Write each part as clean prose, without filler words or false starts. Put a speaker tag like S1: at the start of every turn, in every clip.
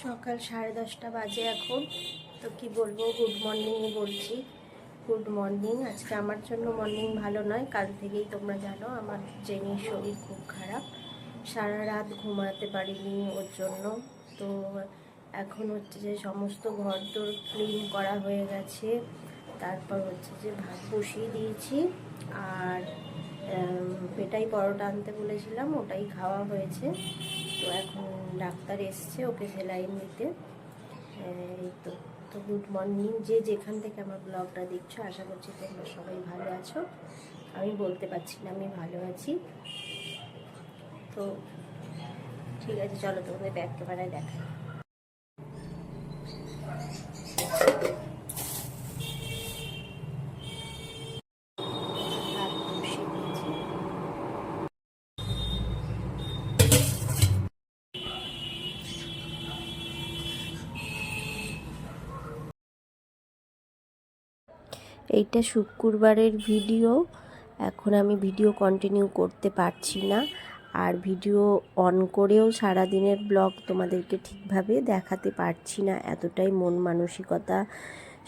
S1: সকাল 10:30 বাজে এখন। তো কি বলবো, গুড মর্নিংই বলছি। Good morning. আজকে আমার জন্য মর্নিং ভালো নয়। কাল থেকেই তোমরা জানো আমার জেনির শরীর খুব খারাপ, সারা রাত ঘুমাতে পারিনি ওর জন্য। তো এখন হচ্ছে যে সমস্ত ঘর দোর ক্লিন করা হয়ে গেছে, তারপর হচ্ছে যে ভাত বসিয়ে দিয়েছি, আর পেটাই পরোটা আনতে বলেছিলাম, ওটাই খাওয়া হয়েছে। তো এখন ডাক্তার এসছে ওকে সেলাইন দিতে। এই তো তো গুড মর্নিং, যে যেখান থেকে আমার ব্লগটা দেখছো, আশা করছি তোমরা সবাই ভালো আছো। আমি বলতে পারছি না আমি ভালো আছি। তো ঠিক আছে, চলো তোমাদের ব্যাক ক্যামেরায় দেখাই। এইটা শুক্রবারের ভিডিও। এখন আমি ভিডিও কন্টিনিউ করতে পারছি না, আর ভিডিও অন করেও সারাদিনের ব্লগ তোমাদেরকে ঠিকভাবে দেখাতে পারছি না। এতটাই মন মানসিকতা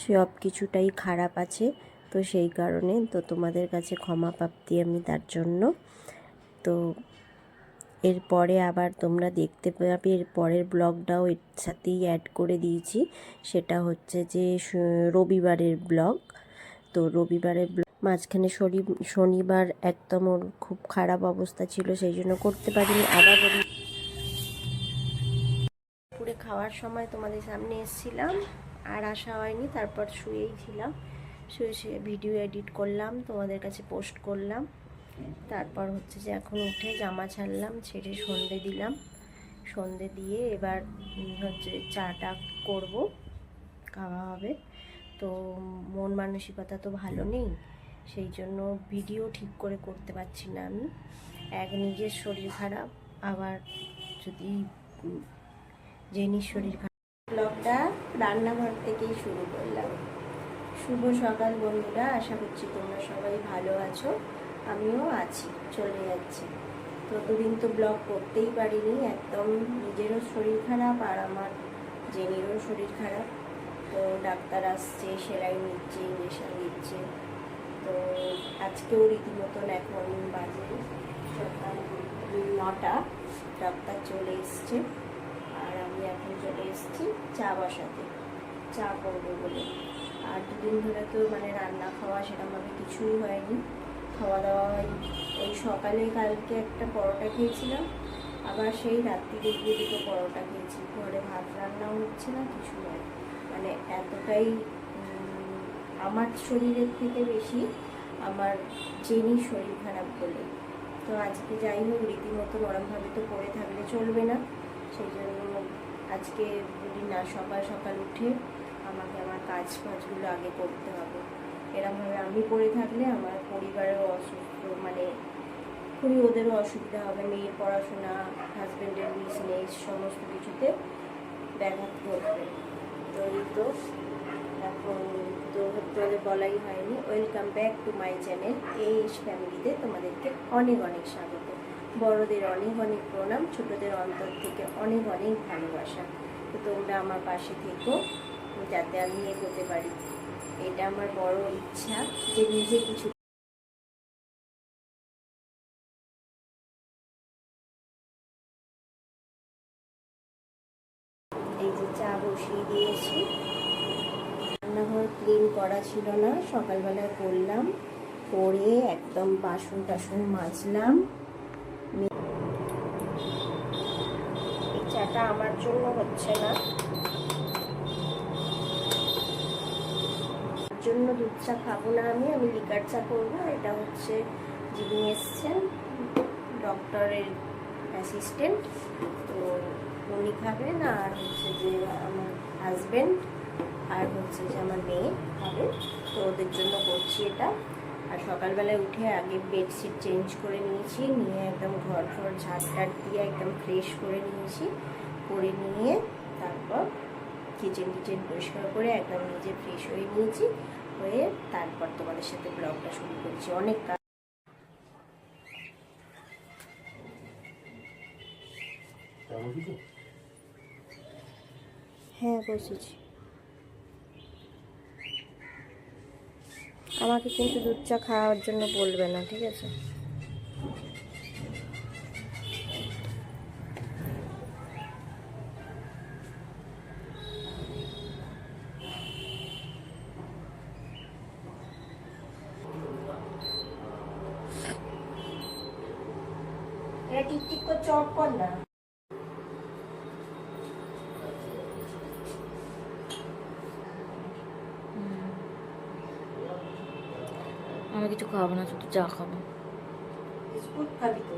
S1: সব কিছুটাই খারাপ আছে। তো সেই কারণে তো তোমাদের কাছে ক্ষমা প্রাপ্তি আমি তার জন্য। তো এরপরে আবার তোমরা দেখতে পাবে, এর পরের ব্লগটাও এর সাথেই অ্যাড করে দিয়েছি। সেটা হচ্ছে যে রবিবারের ব্লগ। তো রবিবারের মাঝখানে শনিবার একদম ওর খুব খারাপ অবস্থা ছিল, সেই জন্য করতে পারিনি। আবার দুপুরে খাওয়ার সময় তোমাদের সামনে এসেছিলাম, আর আসা হয়নি। তারপর শুয়েই ছিলাম, শুয়ে ভিডিও এডিট করলাম, তোমাদের কাছে পোস্ট করলাম। তারপর হচ্ছে যে এখন উঠে জামা ছাড়লাম, ছেড়ে সন্ধে দিলাম। সন্ধে দিয়ে এবার হচ্ছে চাটা করব, খাওয়া হবে। তো মন মানসিকতা তো ভালো নেই, সেই জন্য ভিডিও ঠিক করে করতে পারছি না আমি। নিজের শরীর খারাপ, আবার যদি জেনির শরীর খারাপ। ব্লগটা রান্নাঘর থেকেই শুরু করলাম। শুভ সকাল বন্ধুরা, আশা করছি তোমরা সবাই ভালো আছো, আমিও আছি, চলে যাচ্ছি। তো দুদিন তো ব্লগ করতেই পারিনি, একদম নিজেরও শরীর খারাপ আর আমার জেনিরও শরীর খারাপ। তো ডাক্তার আসছে, সেলাই নিচ্ছে, ইঞ্জেকশন দিচ্ছে। তো আজকেও রীতিমতন এখন বাজে সকাল 9টা, ডাক্তার চলে এসছে, আর আমি এখন চলে এসেছি চা বসাতে, চা করবো বলে। আর দুদিন ধরে তো মানে রান্না খাওয়া সেরকমভাবে কিছুই হয়নি, খাওয়া দাওয়া হয়নি। ওই সকালে কালকে একটা পরোটা খেয়েছিলাম, আবার সেই রাত্রিরে গিয়ে দুটো পরোটা খেয়েছি। ঘরে ভাত রান্নাও হচ্ছে না, কিছু নয়। মানে এতটাই আমার শরীরের থেকে বেশি আমার জেনির শরীর খারাপ বলে। তো আজকে যাই হোক, রীতিমতো ওরমভাবে তো পড়ে থাকলে চলবে না, সেই জন্য আজকে না, সকাল সকাল উঠে আমাকে আমার কাজগুলো আগে করতে হবে। এরমভাবে আমি পড়ে থাকলে আমার পরিবারেরও অসুস্থ, মানে খুবই ওদেরও অসুবিধা হবে। মেয়ের পড়াশোনা, হাজব্যান্ডের বিজনেস, সমস্ত কিছুতে ব্যাঘাত ঘটবে। তো এই তো এখন তো তোমাদের বলাই হয়নি, welcome back to my channel H ফ্যামিলিতে তোমাদেরকে অনেক অনেক স্বাগত। বড়দের অনেক অনেক প্রণাম, ছোটদের অন্তর থেকে অনেক অনেক ভালোবাসা। তো তোমরা আমার পাশে থেকো যাতে আমি এগোতে পারি, এটা আমার বড় ইচ্ছা, যে নিজে কিছু। এই যে চা বসিয়ে দিয়েছি, রান্নাঘর ক্লিন করা ছিল না, সকালবেলায় করলাম, করে একদম বাসন টাসন মাজলাম। এই চাটা আমার জন্য হচ্ছে না, জন্য দুধ চা খাবো না আমি লিকার চা করবো। এটা হচ্ছে যিনি এসছেন, ডক্টরের অ্যাসিস্ট্যান্ট, তো উনি খাবেন, আর হচ্ছে যে আমার হাজব্যান্ড, আর হচ্ছে যে আমার মেয়ে খাবে। তো ওদের জন্য করছি এটা। আর সকালবেলায় উঠে আগে বেডশিট চেঞ্জ করে নিয়েছি, নিয়ে একদম ঘর ঝাড় টাড় দিয়ে একদম ফ্রেশ করে নিয়েছি, করে নিয়ে তারপর কিচেন পরিষ্কার করে একদম নিজে ফ্রেশ হয়ে নিয়েছি, হয়ে তারপর তোমাদের সাথে ব্লগটা শুরু করছি। অনেক কাজ। হ্যাঁ বসেছি। আমাকে কিন্তু দুধ চা খাওয়ার জন্য বলবে না, ঠিক আছে? এটা টিকটিক করছে, অফ কর না।
S2: আমি কিছু খাবো না, শুধু চা খাবো।
S1: বিস্কুট খাবি তো?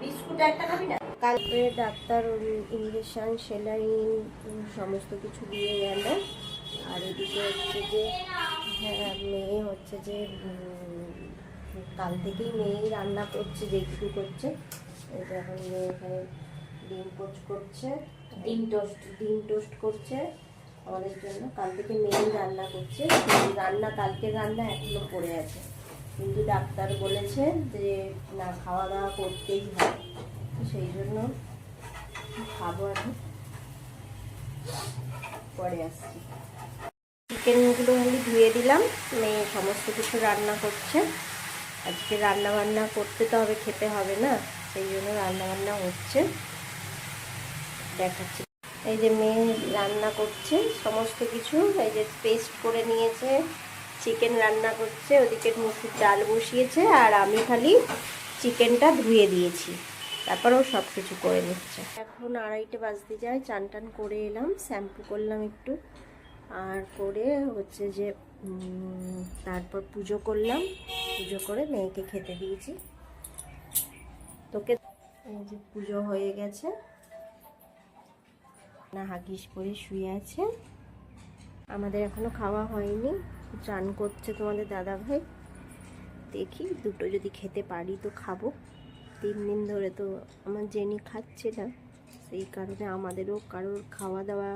S1: বিস্কুট একটা খাবি না? কালকে ডাক্তার ইঞ্জেকশন, স্যালাইন সমস্ত কিছু দিয়ে গেল। আর এদিকে হচ্ছে যে হ্যাঁ, মেয়ে হচ্ছে যে কাল থেকেই মেয়েই রান্না করছে, যেটুকু করছে। এই যে এখন মেয়ে এখানে ডিম পোচ করছে, ডিম টোস্ট করছে আমাদের জন্য। কাল থেকে মেয়েই রান্না করছে, কিন্তু কালকের রান্না এখনো পড়ে আছে। কিন্তু ডাক্তার বলেছে যে না, খাওয়া দাওয়া করতেই হবে, সেই জন্য খাবো। আমি পরে আসছি। চিকেনগুলো খালি ধুয়ে দিলাম, মেয়ে সমস্ত কিছু রান্না করছে। আজকে রান্না বান্না করতে তো হবে, খেতে হবে না, সেই জন্য রান্না বান্না হচ্ছে, দেখাচ্ছি। এই যে মেয়ে রান্না করছে সমস্ত কিছু, এই যে পেস্ট করে নিয়েছে, চিকেন রান্না করছে, ওদিকে মুসুর ডাল বসিয়েছে, আর আমি খালি চিকেনটা ধুয়ে দিয়েছি, তারপরেও সব কিছু করে নিচ্ছে। এখন 2:30 বাজতে যায়, চান টান করে এলাম, শ্যাম্পু করলাম একটু, আর করে হচ্ছে যে তারপর পুজো করলাম, পুজো করে মেয়েকে খেতে দিয়েছি। তোকে এই যে পুজো হয়ে গেছে, না হাগিস পরে শুয়ে আছে। আমাদের এখনো খাওয়া হয়নি, চান করছে তোমাদের দাদা ভাই। দেখি দুটো যদি খেতে পারি তো খাবো। 3 দিন ধরে তো আমার জেনি খাচ্ছে না, সেই কারণে আমাদেরও কারোর খাওয়া দাওয়া